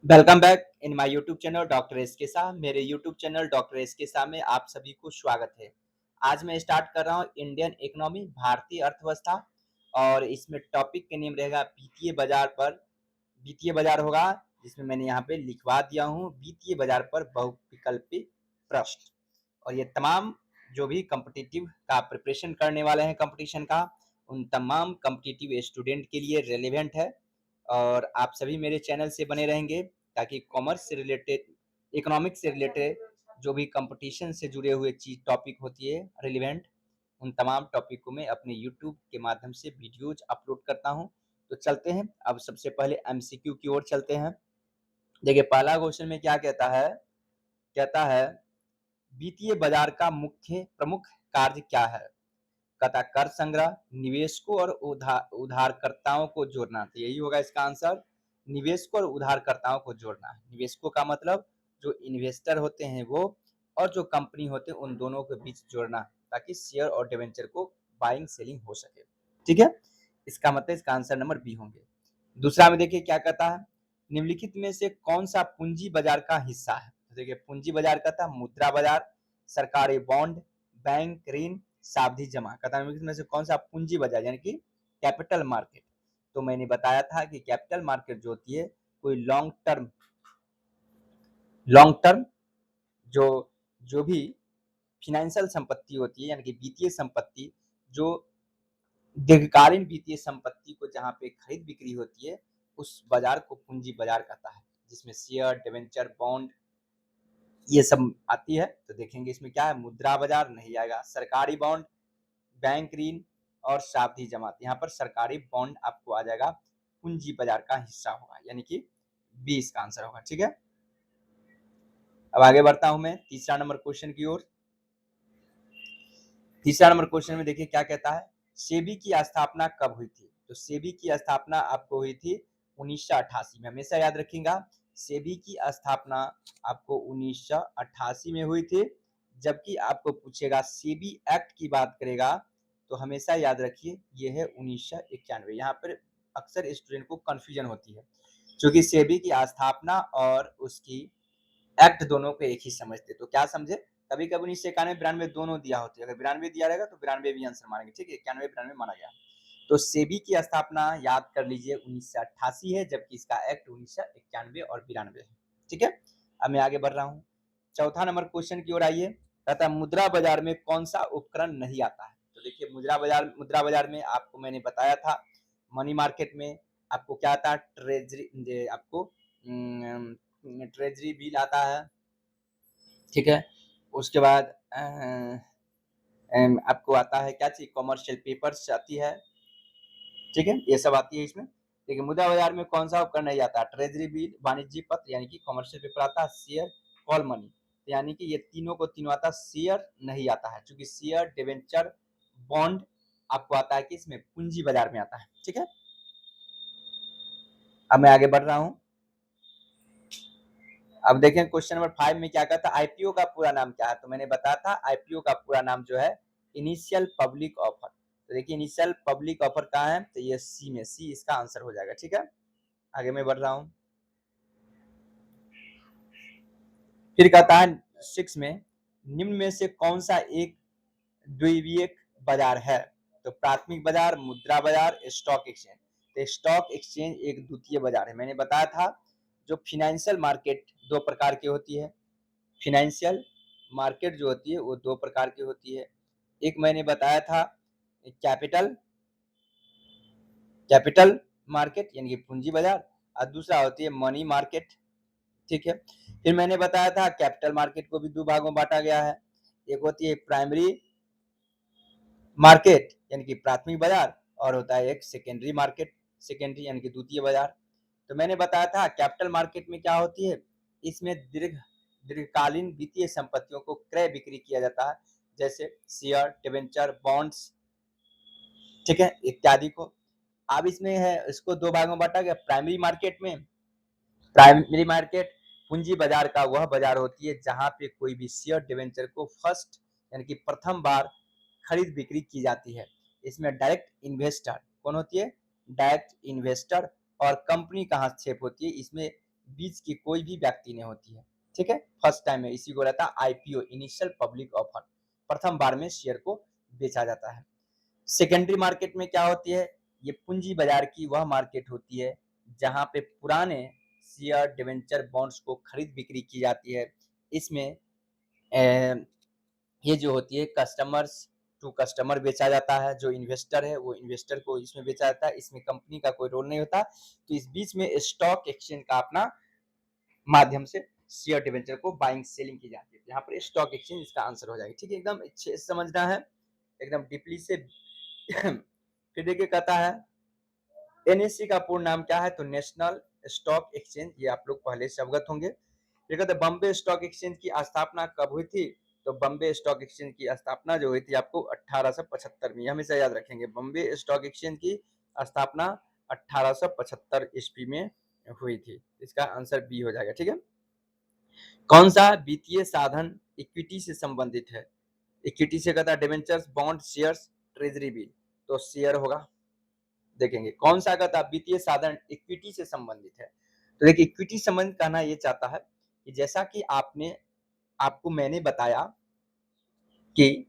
Welcome back in my YouTube channel doctor S के शाह। मेरे YouTube channel doctor S के शाह में आप सभी को स्वागत है। आज मैं स्टार्ट कर रहा हूँ इंडियन इकोनॉमी, भारतीय अर्थव्यवस्था, और इसमें टॉपिक के नेम रहेगा वित्तीय बाजार पर। वित्तीय बाजार होगा जिसमें मैंने यहाँ पे लिखवा दिया हूँ वित्तीय बाजार पर बहुविकल्पी प्रश्न। और ये तमाम जो भी कॉम्पिटिटिव का प्रिपरेशन करने वाले हैं, कंपटीशन का, उन तमाम कॉम्पिटिटिव स्टूडेंट के लिए रेलेवेंट है। और आप सभी मेरे चैनल से बने रहेंगे ताकि कॉमर्स से रिलेटेड, इकोनॉमिक्स से रिलेटेड जो भी कंपटीशन से जुड़े हुए चीज टॉपिक होती है रिलेवेंट, उन तमाम टॉपिक को मैं अपने यूट्यूब के माध्यम से वीडियोज अपलोड करता हूं। तो चलते हैं अब सबसे पहले एमसीक्यू की ओर चलते हैं। देखिए पहला क्वेश्चन में क्या कहता है वित्तीय बाजार का मुख्य प्रमुख कार्य क्या है। कहता कर संग्रह, निवेशकों और उधारकर्ताओं को जोड़ना। तो यही होगा इसका आंसर, निवेशकों और उधारकर्ताओं को जोड़ना। निवेशकों का मतलब जो इन्वेस्टर होते हैं वो, और जो कंपनी होते हैं उन दोनों के बीच जोड़ना, ताकि शेयर और डिवेंचर को बाइंग सेलिंग हो सके। ठीक है, इसका मतलब इसका आंसर नंबर बी होंगे। दूसरा में देखिए क्या कहता है, निम्नलिखित में से कौन सा पूंजी बाजार का हिस्सा है। तो देखिए पूंजी बाजार कहता है मुद्रा बाजार, सरकारी बॉन्ड, बैंक ऋण, सावधि जमा। कहता है में से कौन सा पूंजी बाजार यानी कि कैपिटल मार्केट। तो मैंने बताया था कि कैपिटल मार्केट जो होती है कोई लॉन्ग टर्म जो जो भी फिनेंशियल संपत्ति होती है, यानी कि वित्तीय संपत्ति, जो दीर्घकालीन वित्तीय संपत्ति को जहाँ पे खरीद बिक्री होती है, उस बाजार को पूंजी बाजार कहता है, जिसमें शेयर, डिवेंचर, बॉन्ड ये सब आती है। तो देखेंगे इसमें क्या है, मुद्रा बाजार नहीं आएगा, सरकारी बॉन्ड, बैंक ऋण और सावधि जमा। यहाँ पर सरकारी बॉन्ड आपको आ जाएगा, पूंजी बाजार का हिस्सा होगा, यानी कि 20 का आंसर होगा। ठीक है, अब आगे बढ़ता हूं मैं तीसरा नंबर क्वेश्चन की ओर। तीसरा नंबर क्वेश्चन में देखिए क्या कहता है, सेबी की स्थापना कब हुई थी। तो सेबी की स्थापना आपको हुई थी 1988 में। हमेशा याद रखिएगा, सेबी की स्थापना आपको 1988 में हुई थी। जबकि आपको पूछेगा सेबी एक्ट की बात करेगा तो हमेशा याद रखिए ये है 1991। यहाँ पर अक्सर स्टूडेंट को कंफ्यूजन होती है, क्योंकि सेबी की स्थापना और उसकी एक्ट दोनों को एक ही समझते। तो क्या समझे, कभी कभी 1991 92 दोनों दिया होती है, अगर 92 दिया रहेगा तो 92 भी आंसर मानेंगे। ठीक है, 91 92 माना गया। तो सेबी की स्थापना याद कर लीजिए 1988 है, जबकि इसका एक्ट 1991 और 92 है। ठीक है, अब मैं आगे बढ़ रहा हूँ चौथा नंबर क्वेश्चन की ओर। आइए, कहता है मुद्रा बाजार में कौन सा उपकरण नहीं आता है। तो देखिए मुद्रा बाजार में आपको मैंने बताया था, मनी मार्केट में आपको क्या आता है, आपको ट्रेजरी बिल आता है। ठीक है, उसके बाद आपको आता है क्या चीज, कॉमर्शियल पेपर्स आती है। ठीक है, ये सब आती है इसमें। देखिए मुद्रा बाजार में कौन सा उपकरण नहीं आता, ट्रेजरी बिल, वाणिज्यिक पत्र यानी कि कॉमर्शियल पेपर आता है, शेयर, कॉल मनी। यानी कि ये तीनों को तीनों आता है, शेयर नहीं आता है, क्योंकि शेयर, डिवेंचर, बॉन्ड आपको आता है कि इसमें पूंजी बाजार में आता है। ठीक है, अब मैं आगे बढ़ रहा हूँ। अब देखें क्वेश्चन नंबर 5 में क्या कहता है, आईपीओ का पूरा नाम क्या है। तो मैंने बताया था आईपीओ का पूरा नाम जो है इनिशियल पब्लिक ऑफर। तो देखिए इनिशियल पब्लिक ऑफर कहाँ है, तो ये सी में, सी इसका आंसर हो जाएगा। ठीक है, आगे मैं बढ़ रहा हूँ। फिर कहता है 6 में, निम्न में से कौन सा एक द्वितीयक बाजार है। तो प्राथमिक बाजार, मुद्रा बाजार, स्टॉक एक्सचेंज। तो स्टॉक एक्सचेंज एक द्वितीय बाजार है। मैंने बताया था जो फिनेंशियल मार्केट दो प्रकार की होती है, फिनेंशियल मार्केट जो होती है वो दो प्रकार की होती है। एक मैंने बताया था कैपिटल कैपिटल मार्केट यानी कि पूंजी बाजार, और दूसरा होती है मनी मार्केट। ठीक है, फिर मैंने बताया था कैपिटल मार्केट को भी दो भागों में बांटा गया है, एक होती है प्राइमरी मार्केट यानी कि प्राथमिक बाजार, और होता है एक सेकेंडरी मार्केट, सेकेंडरी यानी कि द्वितीय बाजार। तो मैंने बताया था कैपिटल मार्केट में क्या होती है, इसमें दीर्घकालीन वित्तीय संपत्तियों को क्रय बिक्री किया जाता है, जैसे शेयर, डिबेंचर, बॉन्ड्स, ठीक है, इत्यादि को। अब इसमें है, इसको दो भागों में बांटा गया। प्राइमरी मार्केट पूंजी बाजार का वह बाजार होती है जहां पे कोई भी शेयर, डिबेंचर को फर्स्ट यानी कि प्रथम बार खरीद बिक्री की जाती है। इसमें डायरेक्ट इन्वेस्टर कौन होती है, डायरेक्ट इन्वेस्टर और कंपनी का हस्तक्षेप होती है। इसमें बीच की कोई भी व्यक्ति नहीं होती है, ठीक है। फर्स्ट टाइम में इसी को रहता है आईपीओ, इनिशियल पब्लिक ऑफर, प्रथम बार में शेयर को बेचा जाता है। सेकेंडरी मार्केट में क्या होती है, ये पूंजी बाजार की वह मार्केट होती है जहां पे पुराने शेयर, डिवेंचर, बॉन्ड्स को खरीद बिक्री की जाती है। इसमें ये जो होती है कस्टमर्स टू कस्टमर बेचा जाता है, जो इन्वेस्टर है वो इन्वेस्टर को इसमें बेचा जाता है, इसमें कंपनी का कोई रोल नहीं होता। तो इस बीच में स्टॉक एक्सचेंज का अपना माध्यम से शेयर डिवेंचर को बाइंग सेलिंग की जाती है। यहाँ पर स्टॉक एक्सचेंज इसका आंसर हो जाएगा, ठीक है। एकदम अच्छे से समझना है, एकदम डीपली से। फिर देखिए कहता है एनएससी का पूर्ण नाम क्या है, तो नेशनल स्टॉक एक्सचेंज, ये आप लोग पहले से अवगत होंगे। ये कहते हैं बॉम्बे स्टॉक एक्सचेंज की स्थापना कब हुई थी, तो बॉम्बे स्टॉक एक्सचेंज की स्थापना जो हुई थी आपको 1875 में, हमेशा याद रखेंगे। बॉम्बे स्टॉक एक्सचेंज की स्थापना 1875 ईस्वी में हुई थी। इसका आंसर बी हो जाएगा, ठीक है। कौन सा वित्तीय साधन इक्विटी से संबंधित है, इक्विटी से कहता है debentures, bond, shares, treasury bill, तो शेयर होगा। देखेंगे कौन सा कहता है वित्तीय साधन इक्विटी से संबंधित है, तो देखिए इक्विटी संबंधित कहना ये चाहता है कि जैसा कि आपको मैंने बताया कि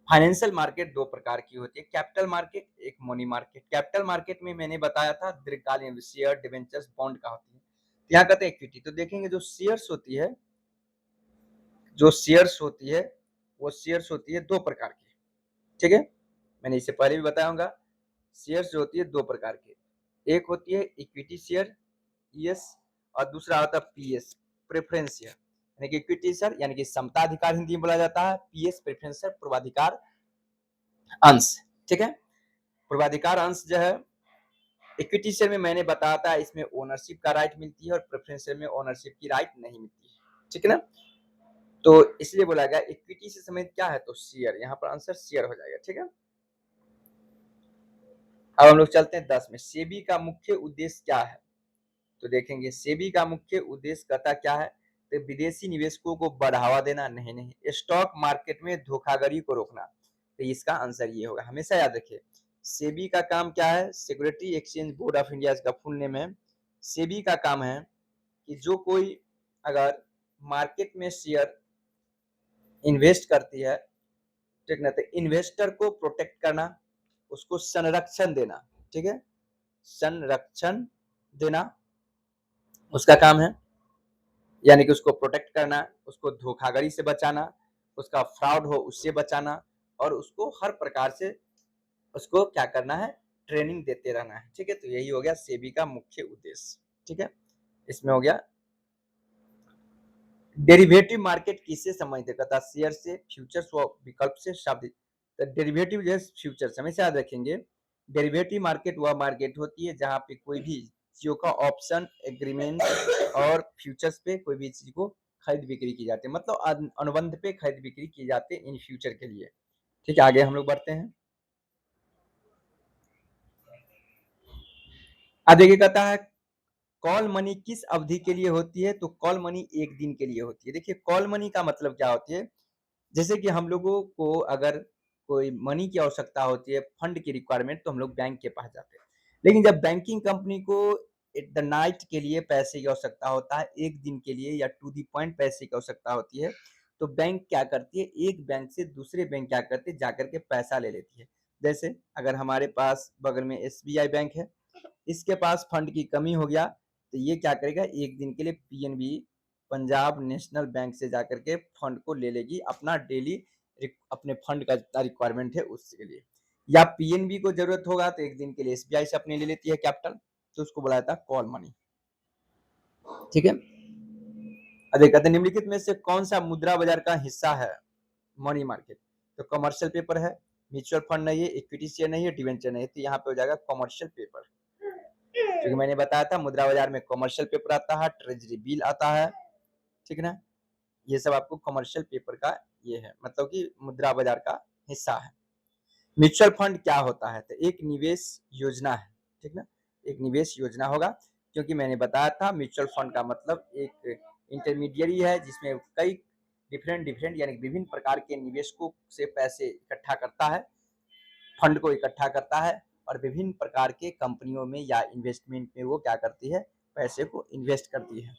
फाइनेंशियल मार्केट दो प्रकार की होती है, कैपिटल मार्केट, एक मनी मार्केट। कैपिटल मार्केट में मैंने बताया था दीर्घकालीन शेयर, डिवेंचर्स, बॉन्ड का होती है। यहाँ कहते हैं इक्विटी। तो देखेंगे जो शेयर्स होती है, जो शेयर्स होती है वो शेयर्स होती है दो प्रकार की, ठीक है। मैंने इससे पहले भी बताया होगा। शेयर्स जो होती है दो प्रकार की, एक होती है इक्विटी शेयर, ईएस, और दूसरा होता है पीएस, प्रेफरेंस शेयर। यानी कि इक्विटी शेयर यानी कि समताधिकार हिंदी में बोला जाता है, पीएस प्रेफरेंस शेयर पूर्वाधिकार अंश, ठीक है। पूर्वाधिकार अंश जो है इक्विटी शेयर में मैंने बताया था, इसमें ओनरशिप का राइट मिलती है, और प्रेफरेंस शेयर में ओनरशिप की राइट नहीं मिलती है, ठीक है ना। तो इसलिए बोला गया इक्विटी से संबंधित क्या है, तो शेयर, यहाँ पर आंसर शेयर हो जाएगा, ठीक है। अब हम लोग चलते हैं 10 में, सेबी का मुख्य उद्देश्य क्या है, तो देखेंगे सेबी का मुख्य उद्देश्य कहता क्या है, तो विदेशी निवेशकों को बढ़ावा देना, नहीं, स्टॉक मार्केट में धोखाधड़ी को रोकना। तो इसका आंसर ये होगा, हमेशा याद रखिए। सेबी का काम क्या है, security exchange board of India इसका फुल नेम है। सेबी का काम है कि जो कोई अगर मार्केट में शेयर इन्वेस्ट करती है, ठीक ना, तो इन्वेस्टर को प्रोटेक्ट करना, उसको संरक्षण देना, ठीक है, संरक्षण देना उसका काम है। यानी कि उसको प्रोटेक्ट करना, उसको धोखाधड़ी से बचाना, उसका फ्रॉड हो उससे बचाना, और उसको हर प्रकार से उसको क्या करना है, ट्रेनिंग देते रहना है, ठीक है। तो यही हो गया सेबी का मुख्य उद्देश्य, ठीक है। इसमें हो गया डेरिवेटिव मार्केट किससे संबंधित है, कहता शेयर से, फ्यूचर्स व विकल्प से, शब्द। तो डेरिवेटिव जो है फ्यूचर्स, हमेशा याद रखेंगे। डेरिवेटिव मार्केट वह मार्केट होती है जहां पे कोई भी चीजों का ऑप्शन, एग्रीमेंट और फ्यूचर्स पे कोई भी चीज को खरीद बिक्री की जाती है, मतलब अनुबंध पे खरीद बिक्री की जाती है इन फ्यूचर के लिए, ठीक है। आगे हम लोग बढ़ते हैं। अब देखिए कहता है कॉल मनी किस अवधि के लिए होती है, तो कॉल मनी एक दिन के लिए होती है। देखिए कॉल मनी का मतलब क्या होती है, जैसे कि हम लोगों को अगर कोई मनी की आवश्यकता होती है, फंड की रिक्वायरमेंट, तो हम लोग बैंक के पास जाते हैं। लेकिन जब बैंकिंग कंपनी को एट द नाइट के लिए पैसे की आवश्यकता होता है, एक दिन के लिए या टू दी पॉइंट पैसे की आवश्यकता होती है, तो बैंक क्या करती है, एक बैंक से दूसरे बैंक क्या करती है, जाकर के पैसा ले लेती है। जैसे अगर हमारे पास बगल में एसबीआई बैंक है, इसके पास फंड की कमी हो गया, तो ये क्या करेगा, एक दिन के लिए पीएनबी, पंजाब नेशनल बैंक से जाकर के फंड को ले लेगी, अपना डेली अपने फंड का जितना रिक्वायरमेंट है उसके लिए। या पीएनबी को जरूरत होगा तो एक दिन के लिए एसबीआई से अपने ले लेती है कैपिटल, तो उसको बुलाया था कॉल मनी, ठीक है। अब कहते हैं निम्नलिखित में से कौन सा मुद्रा बाजार का हिस्सा है, मनी मार्केट, तो कमर्शियल पेपर है, म्यूचुअल फंड नहीं है, इक्विटी शेयर नहीं है, डिवेंचर नहीं है, तो यहाँ पे हो जाएगा कमर्शियल पेपर। क्योंकि मैंने बताया था मुद्रा बाजार में कमर्शियल पेपर आता है, ट्रेजरी बिल आता है, ठीक है ना। ये सब आपको कमर्शियल पेपर का ये है, मतलब कि मुद्रा बाजार का हिस्सा है। म्यूचुअल फंड क्या होता है, तो एक निवेश योजना है, ठीक ना, एक निवेश योजना होगा। क्योंकि मैंने बताया था म्यूचुअल फंड का मतलब एक इंटरमीडियरी है जिसमें कई डिफरेंट डिफरेंट यानी विभिन्न प्रकार के निवेशकों से पैसे इकट्ठा करता है, फंड को इकट्ठा करता है, और विभिन्न प्रकार के कंपनियों में या इन्वेस्टमेंट में वो क्या करती है, पैसे को इन्वेस्ट करती है।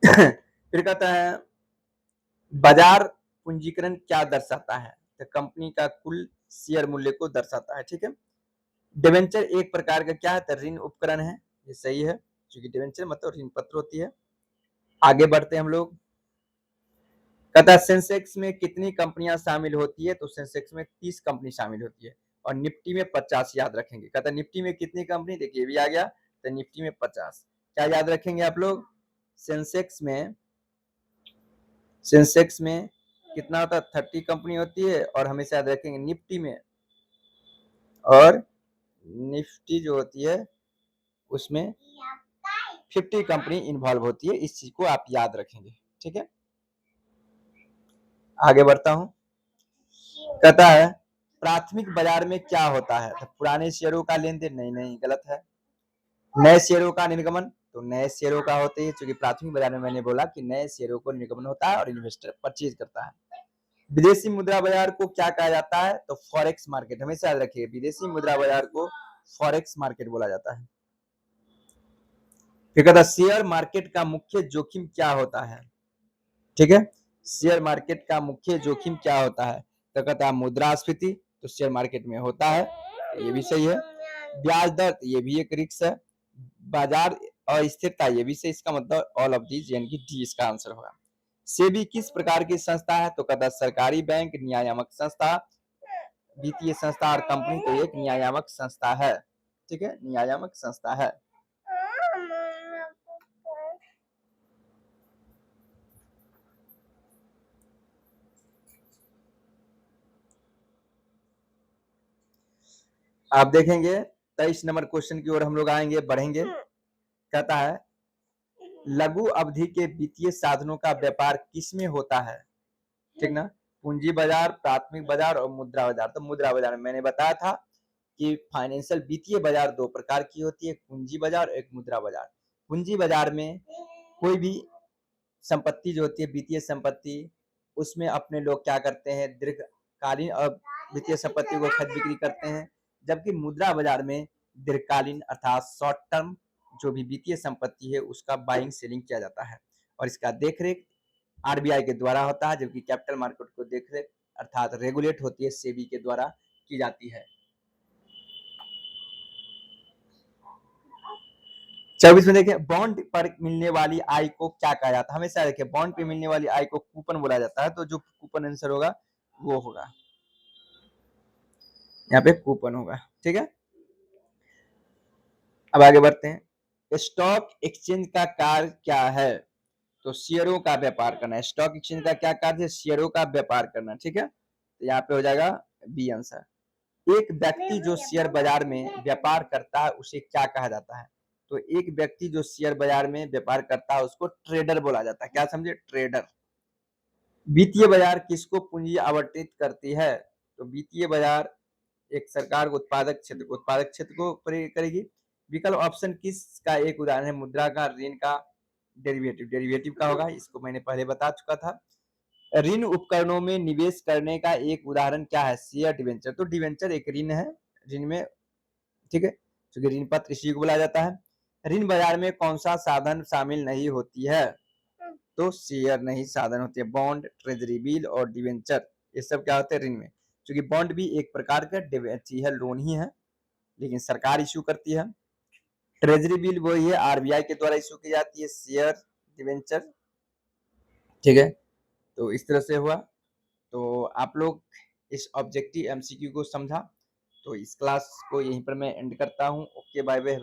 फिर कहता है बाजार पूंजीकरण क्या दर्शाता है, तो कंपनी का कुल शेयर मूल्य को दर्शाता है। ठीक है, डिवेंचर एक प्रकार का क्या है, तो ऋण उपकरण है, ये सही है, क्योंकि डिवेंचर मतलब ऋण पत्र होती है। आगे बढ़ते हैं हम लोग। कहता है सेंसेक्स में कितनी कंपनियां शामिल होती है, तो सेंसेक्स में 30 कंपनी शामिल होती है और निफ्टी में 50 याद रखेंगे। कहता है निफ्टी में कितनी कंपनी, देखिए ये भी आ गया, तो निफ्टी में 50 क्या याद रखेंगे आप लोग, सेंसेक्स में कितना होता है, 30 कंपनी होती है और हमेशा याद रखेंगे निफ्टी में, और निफ्टी जो होती है उसमें 50 कंपनी इन्वॉल्व होती है, इस चीज को आप याद रखेंगे। ठीक है, आगे बढ़ता हूं। कहता है प्राथमिक बाजार में क्या होता है, तो पुराने शेयरों का लेन देन, नहीं गलत है। नए शेयरों का निर्गमन, तो नए शेयरों का होते हैं, क्योंकि प्राथमिक बाजार में मैंने बोला कि नए शेयरों को निर्गमन होता है और इन्वेस्टर परचेज करता है। विदेशी मुद्रा बाजार को क्या कहा जाता है, तो फॉरेक्स मार्केट, हमेशा याद रखिए विदेशी मुद्रा बाजार को फॉरेक्स मार्केट बोला जाता है। फिर कहता है शेयर मार्केट का मुख्य जोखिम क्या होता है। ठीक है, शेयर मार्केट का मुख्य जोखिम क्या होता है, तो कहता है मुद्रास्फीति, तो शेयर मार्केट में होता है, ये भी सही है। ब्याज दर, ये भी एक रिस्क है। बाजार अस्थिरता, ये भी सही, इसका मतलब ऑल ऑफ दीज यानी कि डी इसका आंसर होगा। सेबी किस प्रकार की संस्था है, तो कहता है सरकारी बैंक, नियामक संस्था, वित्तीय संस्था और कंपनी, तो एक नियामक संस्था है। ठीक है, नियामक संस्था है। आप देखेंगे 23 नंबर क्वेश्चन की ओर हम लोग आएंगे, बढ़ेंगे। कहता है लघु अवधि के वित्तीय साधनों का व्यापार किसमें होता है। ठीक ना, पूंजी बाजार, प्राथमिक बाजार और मुद्रा बाजार। तो मुद्रा बाजार में मैंने बताया था कि फाइनेंशियल वित्तीय बाजार दो प्रकार की होती है, पूंजी बाजार और एक मुद्रा बाजार। पूंजी बाजार में कोई भी संपत्ति जो होती है वित्तीय संपत्ति, उसमें अपने लोग क्या करते हैं, दीर्घकालीन और वित्तीय संपत्ति को खरीद बिक्री करते हैं, जबकि मुद्रा बाजार में दीर्घकालीन अर्थात शॉर्ट टर्म जो भी वित्तीय संपत्ति है उसका बाइंग सेलिंग किया जाता है और इसका देखरेख आरबीआई के द्वारा होता है, जबकि कैपिटल मार्केट को देखरेख अर्थात रेगुलेट होती है सेबी के द्वारा की जाती है। 24 में देखिए बॉन्ड पर मिलने वाली आय को क्या कहा जाता है, हमेशा देखिए बॉन्ड पे मिलने वाली आय को कूपन बोला जाता है, तो जो कूपन आंसर होगा वो होगा, यहाँ पे कूपन होगा। ठीक है, अब आगे बढ़ते हैं। स्टॉक एक्सचेंज का कार्य क्या है, तो शेयरों का व्यापार करना है। स्टॉक एक्सचेंज का क्या कार्य है, शेयरों का व्यापार करना। ठीक है, तो यहाँ पे हो जाएगा बी आंसर। एक व्यक्ति जो शेयर बाजार में व्यापार करता है उसे क्या कहा जाता है, तो एक व्यक्ति जो शेयर बाजार में व्यापार करता है उसको ट्रेडर बोला जाता है। क्या समझे, ट्रेडर। वित्तीय बाजार किसको पूंजी आवंटित करती है, तो वित्तीय बाजार एक सरकार को उत्पादक क्षेत्र को करेगी। विकल्प ऑप्शन किसका एक उदाहरण है, मुद्रा का, ऋण का, डेरिवेटिव का होगा, इसको मैंने पहले बता चुका था। ऋण उपकरणों में निवेश करने का एक उदाहरण क्या है, शेयर, डिवेंचर। तो डिवेंचर एक ऋण है, ऋण में, ठीक है, क्योंकि ऋण पत्र इसी को बोला जाता है। ऋण बाजार में कौन सा साधन शामिल नहीं होती है, तो शेयर नहीं साधन होती है। बॉन्ड, ट्रेजरी बिल और डिवेंचर ये सब क्या होते हैं, ऋण में, क्योंकि बॉन्ड भी एक प्रकार का है, लोन ही है, लेकिन सरकार इश्यू करती है। ट्रेजरी बिल वही है, आरबीआई के द्वारा इश्यू की जाती है। शेयर, डिवेंचर, ठीक है, तो इस तरह से हुआ। तो आप लोग इस ऑब्जेक्टिव एमसीक्यू को समझा, तो इस क्लास को यहीं पर मैं एंड करता हूँ। Okay, bye bye.